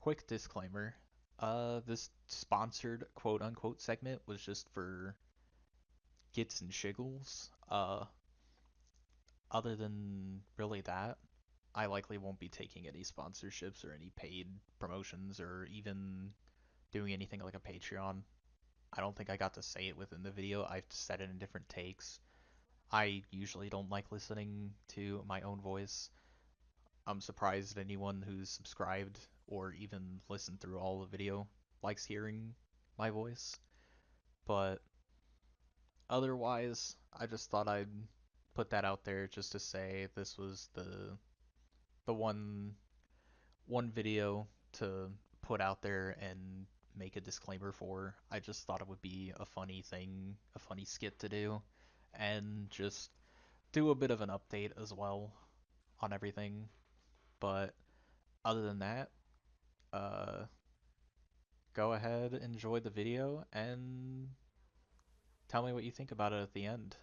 Quick disclaimer. This sponsored quote unquote segment was just for gits and shiggles. Other than really that, I likely won't be taking any sponsorships or any paid promotions or even doing anything like a Patreon. I don't think I got to say it within the video. I've said it in different takes. I usually don't like listening to my own voice. I'm surprised anyone who's subscribed or even listened through all the video likes hearing my voice. But otherwise, I just thought I'd put that out there just to say this was the one video to put out there and make a disclaimer for. I just thought it would be a funny thing, a funny skit to do, and just do a bit of an update as well on everything. But other than that, uh, go ahead, enjoy the video, and tell me what you think about it at the end.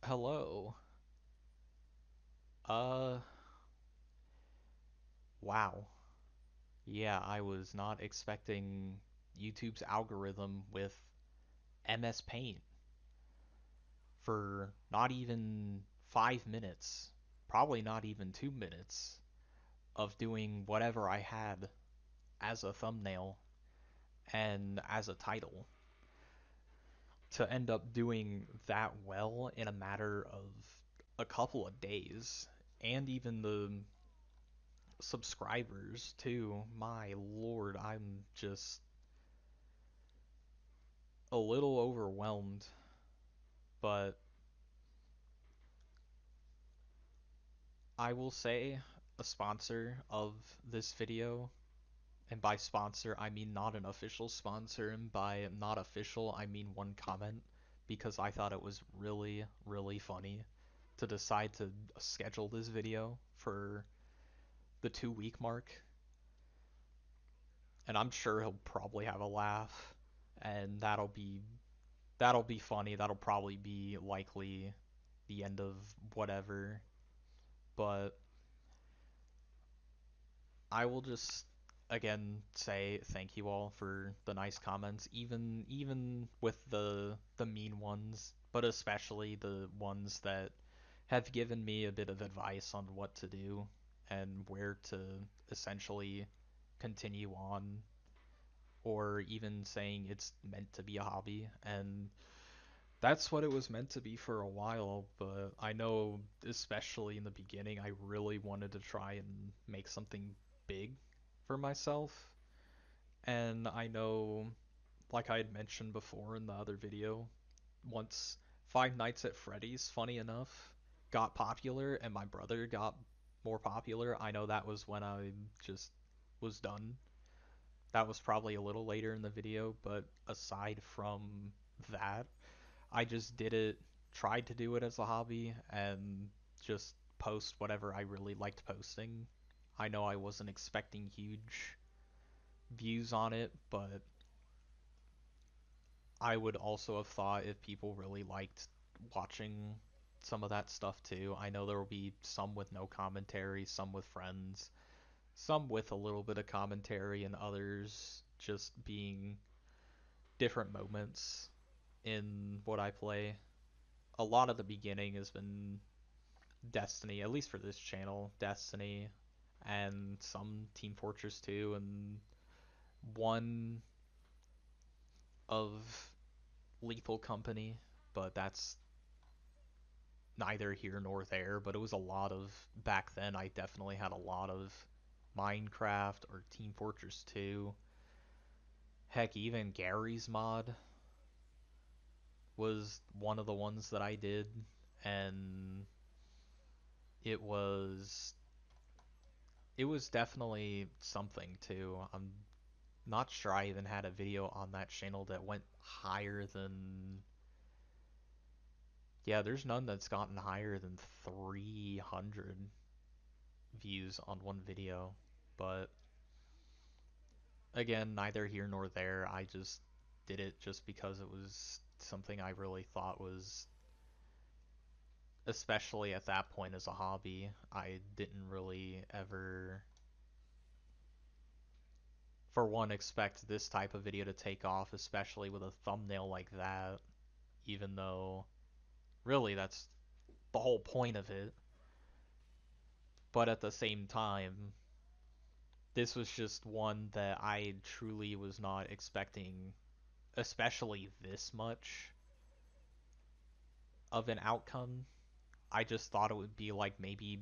Hello. Uh, wow. Yeah, I was not expecting YouTube's algorithm with MS Paint for not even 5 minutes, probably not even 2 minutes of doing whatever I had as a thumbnail and as a title to end up doing that well in a matter of a couple of days. And even the subscribers too. My lord, I'm just a little overwhelmed, but I will say a sponsor of this video, and by sponsor I mean not an official sponsor, and by not official I mean one comment, because I thought it was really, really funny to decide to schedule this video for the 2 week mark, and I'm sure he'll probably have a laugh, and that'll be funny. That'll probably be likely the end of whatever. But I will just again say thank you all for the nice comments, even with the mean ones, but especially the ones that have given me a bit of advice on what to do and where to essentially continue on, or even saying it's meant to be a hobby. And that's what it was meant to be for a while, but I know, especially in the beginning, I really wanted to try and make something big for myself. And I know, like I had mentioned before in the other video, once Five Nights at Freddy's, funny enough, got popular and my brother got more popular, I know that was when I just was done. That was probably a little later in the video, but aside from that, I just did it, tried to do it as a hobby, and just post whatever I really liked posting. I know I wasn't expecting huge views on it, but I would also have thought if people really liked watching some of that stuff too. I know there will be some with no commentary, some with friends, some with a little bit of commentary, and others just being different moments in what I play. A lot of the beginning has been Destiny, at least for this channel, Destiny, and some Team Fortress 2, and one of Lethal Company, but that's neither here nor there. But it was a lot of, back then, I definitely had a lot of Minecraft or Team Fortress 2. Heck, even Gary's mod was one of the ones that I did, and it was it was definitely something too. I'm not sure I even had a video on that channel that went higher than. Yeah, there's none that's gotten higher than 300 views on one video. But again, neither here nor there. I just did it just because it was something I really thought was especially at that point as a hobby, I didn't really ever, for one, expect this type of video to take off, especially with a thumbnail like that, even though really that's the whole point of it. But at the same time, this was just one that I truly was not expecting, especially this much of an outcome. I just thought it would be like maybe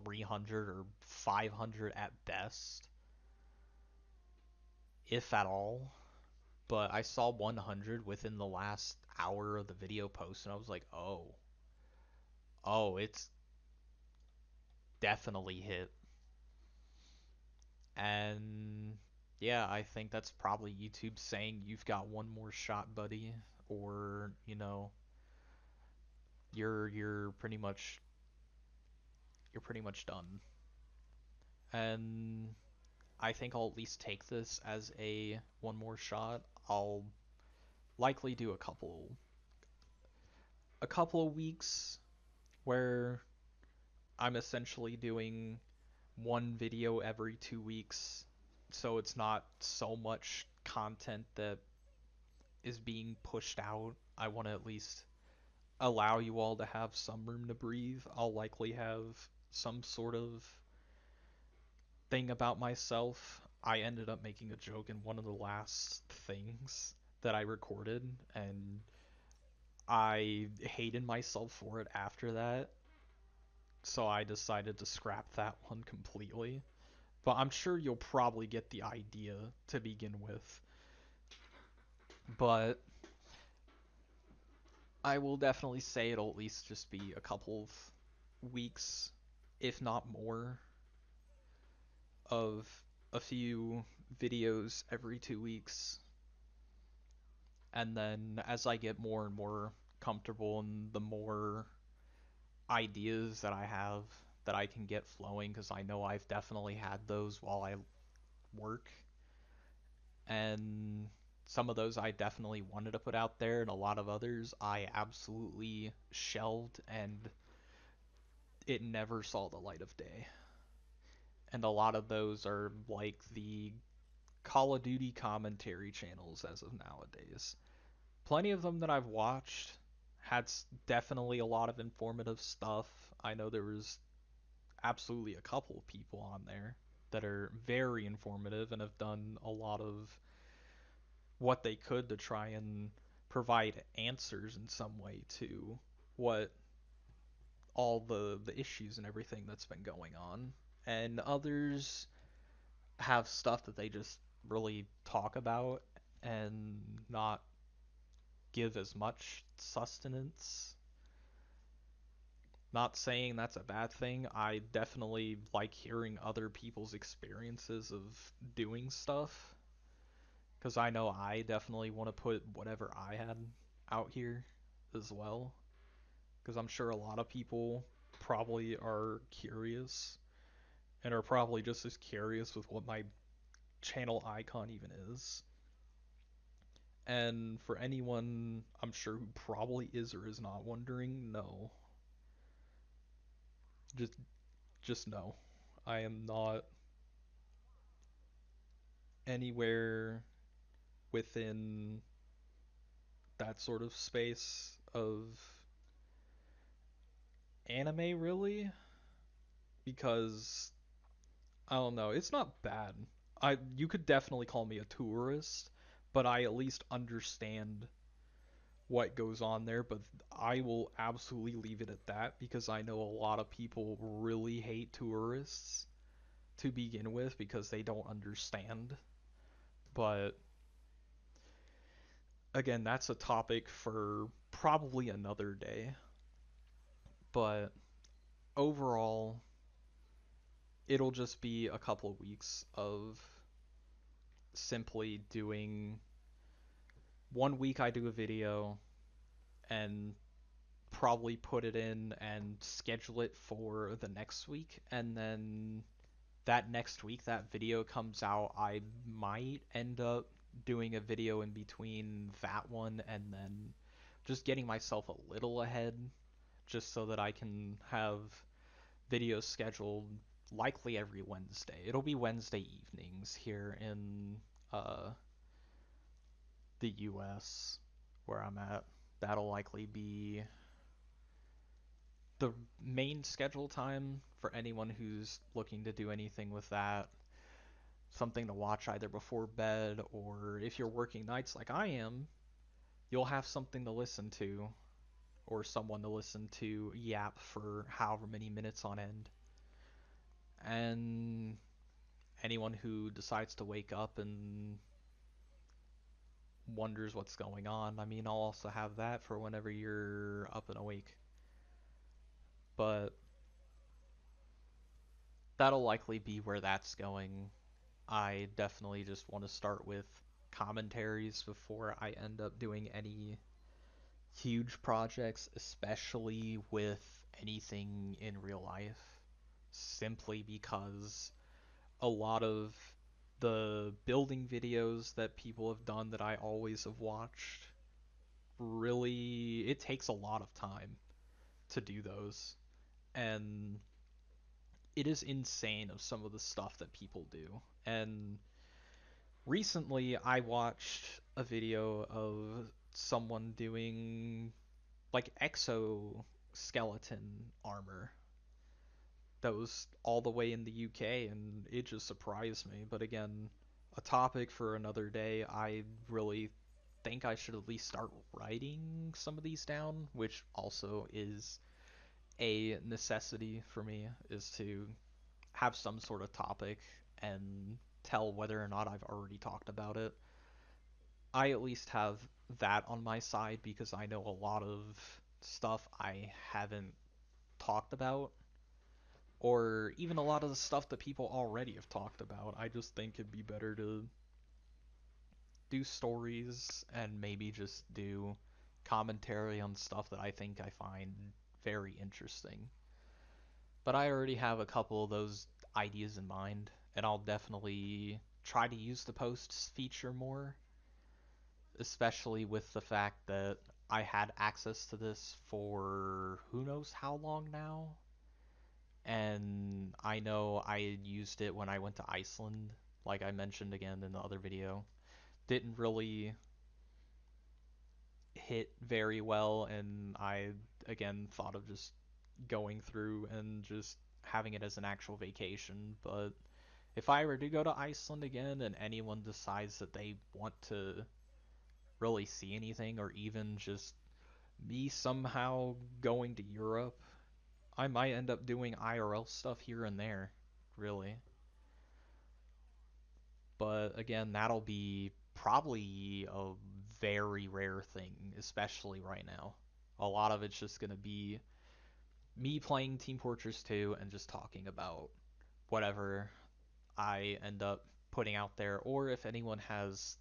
300 or 500 at best, if at all. But I saw 100 within the last hour of the video post, and I was like, oh, it's definitely hit. And yeah, I think that's probably YouTube saying you've got one more shot, buddy, or you're pretty much done. And I think I'll at least take this as a one more shot. I'll likely do a couple of weeks where I'm essentially doing one video every 2 weeks, so it's not so much content that is being pushed out. I want to at least allow you all to have some room to breathe. I'll likely have some sort of thing about myself. I ended up making a joke in one of the last things that I recorded, and I hated myself for it after that, so I decided to scrap that one completely. But I'm sure you'll probably get the idea to begin with. But I will definitely say it'll at least just be a couple of weeks, if not more, of a few videos every 2 weeks. And then as I get more and more comfortable and the more ideas that I have that I can get flowing, because I know I've definitely had those while I work, and some of those I definitely wanted to put out there, and a lot of others I absolutely shelved, and it never saw the light of day. And a lot of those are like the Call of Duty commentary channels as of nowadays. Plenty of them that I've watched had definitely a lot of informative stuff. I know there was absolutely a couple of people on there that are very informative and have done a lot of what they could to try and provide answers in some way to what all the issues and everything that's been going on. And others have stuff that they just really talk about and not give as much sustenance. Not saying that's a bad thing. I definitely like hearing other people's experiences of doing stuff, because I know I definitely want to put whatever I had out here as well, because I'm sure a lot of people probably are curious and are probably just as curious with what my channel icon even is. And for anyone I'm sure who probably is or is not wondering, no. Just just no. I am not anywhere within that sort of space of anime really, because I don't know, it's not bad. You could definitely call me a tourist, but I at least understand what goes on there, but I will absolutely leave it at that because I know a lot of people really hate tourists to begin with because they don't understand. But again, that's a topic for probably another day. But overall, it'll just be a couple of weeks of simply doing 1 week I do a video and probably put it in and schedule it for the next week, and then that next week that video comes out, I might end up doing a video in between that one and then just getting myself a little ahead just so that I can have videos scheduled likely every Wednesday. It'll be Wednesday evenings here in uh, the US where I'm at. That'll likely be the main schedule time for anyone who's looking to do anything with that. Something to watch either before bed, or if you're working nights like I am, you'll have something to listen to or someone to listen to yap for however many minutes on end. And anyone who decides to wake up and wonders what's going on, I mean, I'll also have that for whenever you're up and awake. But that'll likely be where that's going. I definitely just want to start with commentaries before I end up doing any huge projects, especially with anything in real life, simply because a lot of the building videos that people have done that I always have watched, really, it takes a lot of time to do those. And it is insane of some of the stuff that people do. And recently I watched a video of someone doing like exoskeleton armor that was all the way in the UK, and it just surprised me. But again, a topic for another day. I really think I should at least start writing some of these down, which also is a necessity for me, is to have some sort of topic and tell whether or not I've already talked about it. I at least have that on my side because I know a lot of stuff I haven't talked about, or even a lot of the stuff that people already have talked about. I just think it'd be better to do stories and maybe just do commentary on stuff that I think I find very interesting. But I already have a couple of those ideas in mind, and I'll definitely try to use the posts feature more, especially with the fact that I had access to this for who knows how long now. And I know I had used it when I went to Iceland, like I mentioned again in the other video. Didn't really hit very well, and I again thought of just going through and just having it as an actual vacation. But if I were to go to Iceland again and anyone decides that they want to really see anything, or even just me somehow going to Europe, I might end up doing IRL stuff here and there, really. But again, that'll be probably a very rare thing, especially right now. A lot of it's just going to be me playing Team Fortress 2 and just talking about whatever I end up putting out there, or if anyone has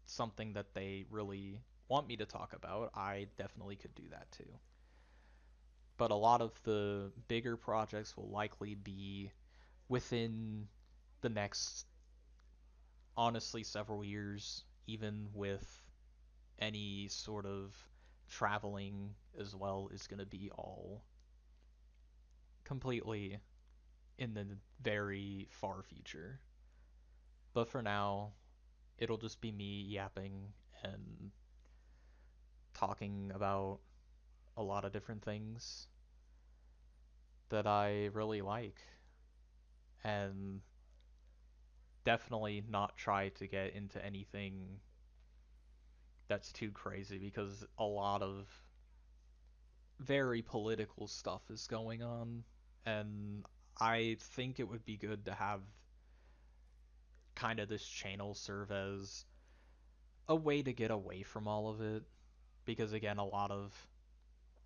something that they really want me to talk about, I definitely could do that too. But a lot of the bigger projects will likely be within the next, honestly, several years, even with any sort of traveling as well, is going to be all completely in the very far future. But for now, it'll just be me yapping and talking about a lot of different things that I really like, and definitely not try to get into anything that's too crazy because a lot of very political stuff is going on, and I think it would be good to have kind of this channel serve as a way to get away from all of it, because again, a lot of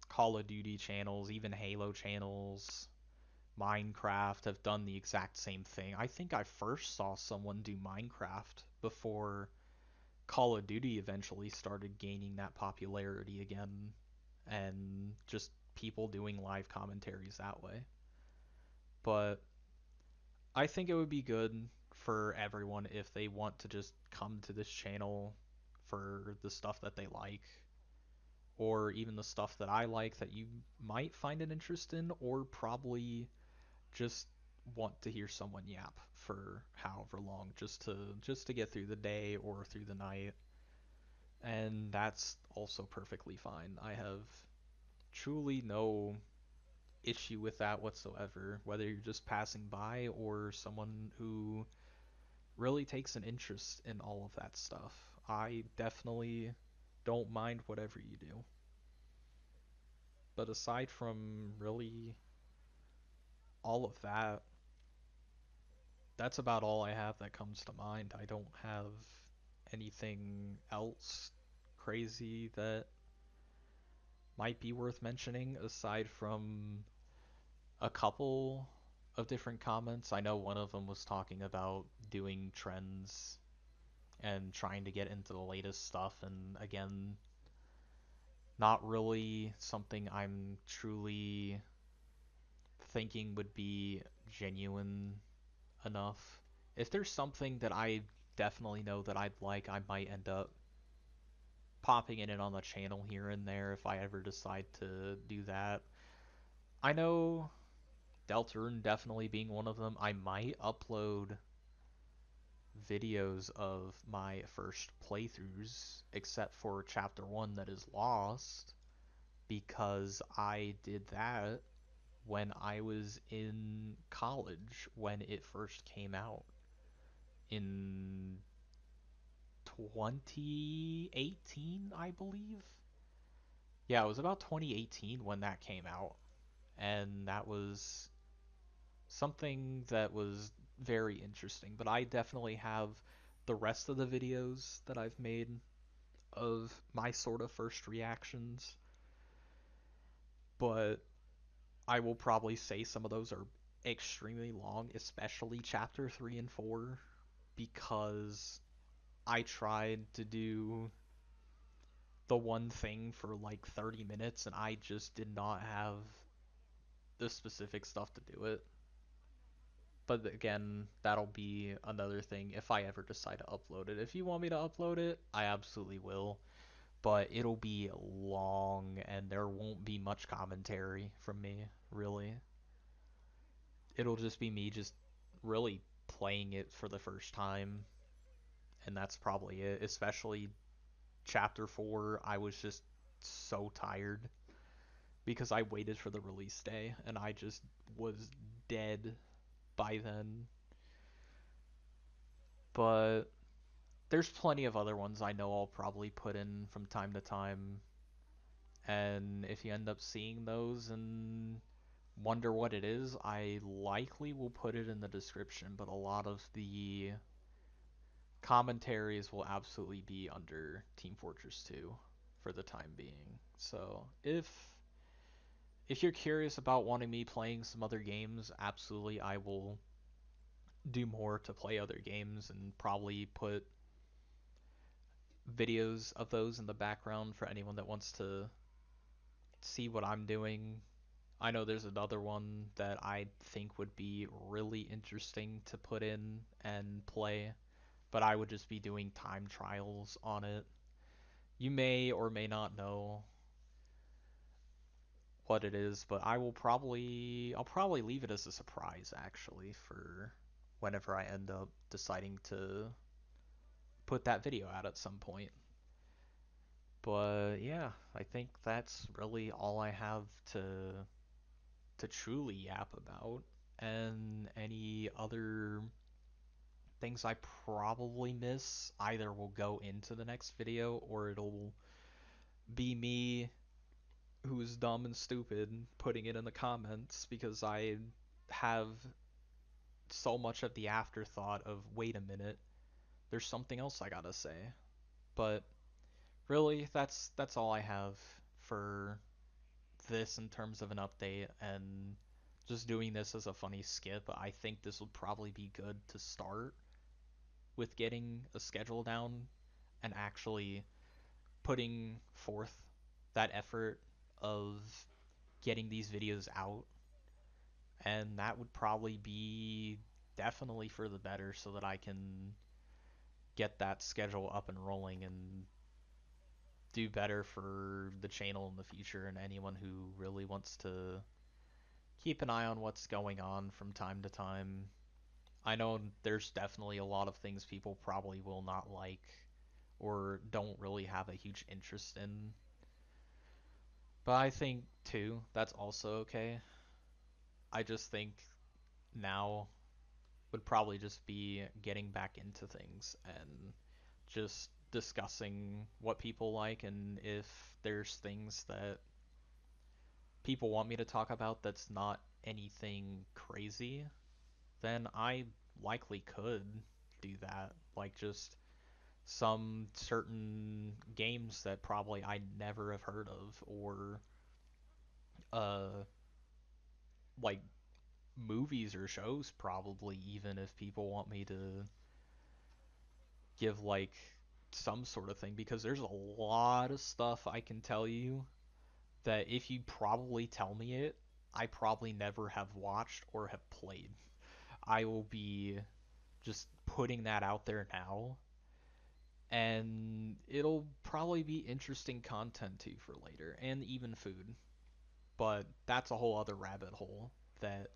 Call of Duty channels, even Halo channels, Minecraft have done the exact same thing. I think I first saw someone do Minecraft before Call of Duty eventually started gaining that popularity again, and just people doing live commentaries that way. But I think it would be good for everyone if they want to just come to this channel for the stuff that they like, or even the stuff that I like that you might find an interest in, or probably just want to hear someone yap for however long just to get through the day or through the night. And that's also perfectly fine. I have truly no issue with that whatsoever, whether you're just passing by or someone who really takes an interest in all of that stuff. I definitely don't mind whatever you do. But aside from really all of that, that's about all I have that comes to mind. I don't have anything else crazy that might be worth mentioning aside from a couple of different comments. I know one of them was talking about doing trends and trying to get into the latest stuff, and again, not really something I'm truly thinking would be genuine enough. If there's something that I definitely know that I'd like, I might end up popping in it on the channel here and there if I ever decide to do that. I know Deltarune definitely being one of them. I might upload videos of my first playthroughs, except for Chapter 1 that is lost, because I did that when I was in college when it first came out in 2018, I believe. Yeah, it was about 2018 when that came out, and that was something that was very interesting. But I definitely have the rest of the videos that I've made of my sort of first reactions, but I will probably say some of those are extremely long, especially chapter 3 and 4, because I tried to do the one thing for like 30 minutes and I just did not have the specific stuff to do it. But again, that'll be another thing if I ever decide to upload it. If you want me to upload it, I absolutely will. But it'll be long and there won't be much commentary from me, really. It'll just be me just really playing it for the first time, and that's probably it. Especially chapter 4, I was just so tired because I waited for the release day and I just was dead by then. But there's plenty of other ones I know I'll probably put in from time to time. And if you end up seeing those and wonder what it is, I likely will put it in the description, but a lot of the commentaries will absolutely be under Team Fortress 2 for the time being. So if you're curious about wanting me playing some other games, absolutely I will do more to play other games and probably put videos of those in the background for anyone that wants to see what I'm doing. I know there's another one that I think would be really interesting to put in and play, but I would just be doing time trials on it. You may or may not know what it is, but I'll probably leave it as a surprise actually for whenever I end up deciding to put that video out at some point. But yeah, I think that's really all I have to truly yap about. And any other things I probably miss either will go into the next video or it'll be me who's dumb and stupid putting it in the comments because I have so much of the afterthought of wait a minute, there's something else I gotta say. But really, that's all I have for this in terms of an update and just doing this as a funny skit. I think this would probably be good to start with getting a schedule down and actually putting forth that effort of getting these videos out, and that would probably be definitely for the better so that I can get that schedule up and rolling and do better for the channel in the future and anyone who really wants to keep an eye on what's going on from time to time. I know there's definitely a lot of things people probably will not like or don't really have a huge interest in. But I think, too, that's also okay. I just think now would probably just be getting back into things and just discussing what people like, and if there's things that people want me to talk about that's not anything crazy, then I likely could do that. Like just some certain games that probably I never have heard of, or uh like movies or shows probably, even if people want me to give like some sort of thing, because there's a lot of stuff I can tell you that if you probably tell me it, I probably never have watched or have played. I will be just putting that out there now, and it'll probably be interesting content too for later, and even food. But that's a whole other rabbit hole that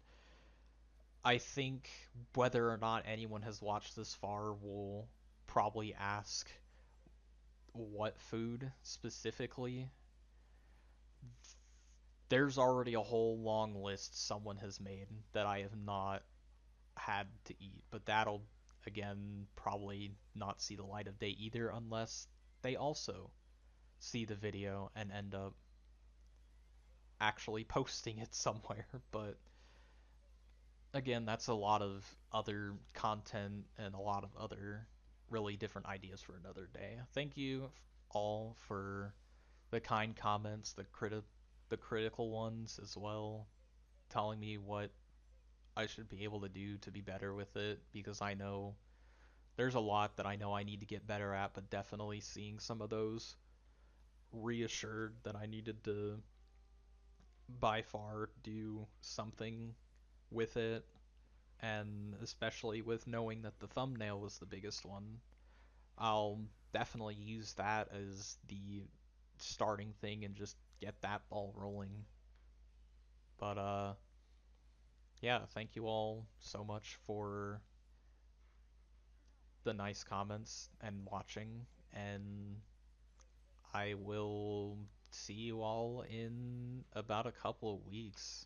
I think whether or not anyone has watched this far will probably ask what food specifically. There's already a whole long list someone has made that I have not had to eat, but that'll again probably not see the light of day either unless they also see the video and end up actually posting it somewhere. But again, that's a lot of other content and a lot of other really different ideas for another day. Thank you all for the kind comments, the critical ones as well, telling me what I should be able to do to be better with it, because I know there's a lot that I know I need to get better at, but definitely seeing some of those reassured that I needed to by far do something with it, and especially with knowing that the thumbnail was the biggest one, I'll definitely use that as the starting thing and just get that ball rolling. But yeah, thank you all so much for the nice comments and watching, and I will see you all in about a couple of weeks.